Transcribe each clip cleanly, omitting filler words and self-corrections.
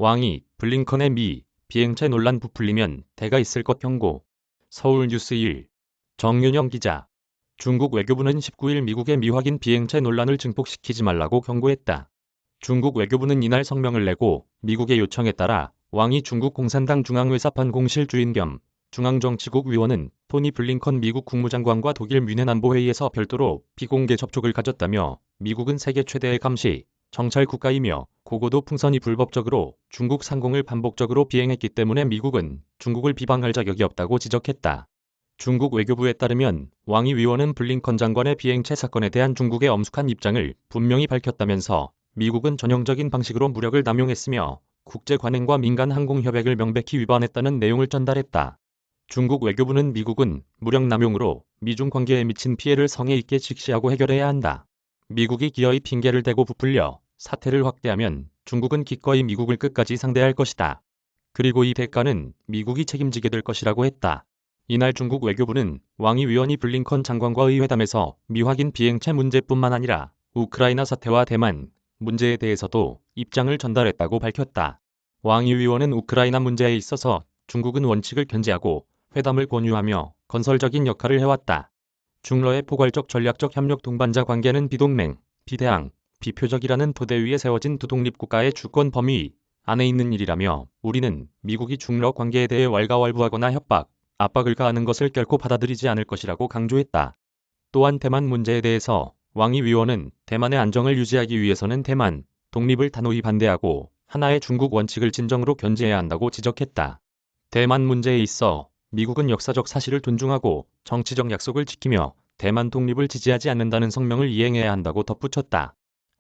왕이 블링컨의 미 비행체 논란 부풀리면 대가 있을 것 경고. 서울뉴스 1. 정윤영 기자. 중국 외교부는 19일 미국의 미확인 비행체 논란을 증폭시키지 말라고 경고했다. 중국 외교부는 이날 성명을 내고 미국의 요청에 따라 왕이 중국 공산당 중앙외사판 공실 주인 겸 중앙정치국 위원은 토니 블링컨 미국 국무장관과 독일 뮌헨 안보회의에서 별도로 비공개 접촉을 가졌다며 미국은 세계 최대의 감시, 정찰 국가이며 고고도 풍선이 불법적으로 중국 상공을 반복적으로 비행했기 때문에 미국은 중국을 비방할 자격이 없다고 지적했다. 중국 외교부에 따르면 왕이 위원은 블링컨 장관의 비행체 사건에 대한 중국의 엄숙한 입장을 분명히 밝혔다면서 미국은 전형적인 방식으로 무력을 남용했으며 국제 관행과 민간 항공 협약을 명백히 위반했다는 내용을 전달했다. 중국 외교부는 미국은 무력 남용으로 미중 관계에 미친 피해를 성의 있게 직시하고 해결해야 한다. 미국이 기어이 핑계를 대고 부풀려 사태를 확대하면 중국은 기꺼이 미국을 끝까지 상대할 것이다. 그리고 이 대가는 미국이 책임지게 될 것이라고 했다. 이날 중국 외교부는 왕이 위원이 블링컨 장관과의 회담에서 미확인 비행체 문제뿐만 아니라 우크라이나 사태와 대만 문제에 대해서도 입장을 전달했다고 밝혔다. 왕이 위원은 우크라이나 문제에 있어서 중국은 원칙을 견지하고 회담을 권유하며 건설적인 역할을 해왔다. 중러의 포괄적 전략적 협력 동반자 관계는 비동맹, 비대항, 비표적이라는 토대 위에 세워진 두 독립국가의 주권 범위 안에 있는 일이라며 우리는 미국이 중러 관계에 대해 왈가왈부하거나 협박, 압박을 가하는 것을 결코 받아들이지 않을 것이라고 강조했다. 또한 대만 문제에 대해서 왕이 위원은 대만의 안정을 유지하기 위해서는 대만 독립을 단호히 반대하고 하나의 중국 원칙을 진정으로 견지해야 한다고 지적했다. 대만 문제에 있어 미국은 역사적 사실을 존중하고 정치적 약속을 지키며 대만 독립을 지지하지 않는다는 성명을 이행해야 한다고 덧붙였다.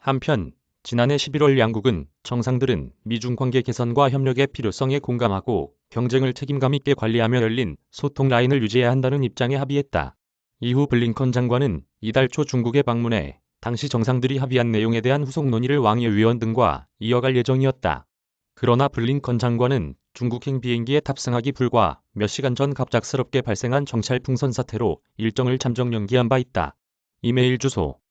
한편 지난해 11월 양국은 정상들은 미중 관계 개선과 협력의 필요성에 공감하고 경쟁을 책임감 있게 관리하며 열린 소통 라인을 유지해야 한다는 입장에 합의했다. 이후 블링컨 장관은 이달 초 중국에 방문해 당시 정상들이 합의한 내용에 대한 후속 논의를 왕이 위원 등과 이어갈 예정이었다. 그러나 블링컨 장관은 중국행 비행기에 탑승하기 불과 몇 시간 전 갑작스럽게 발생한 정찰 풍선 사태로 일정을 잠정 연기한 바 있다. 이메일 주소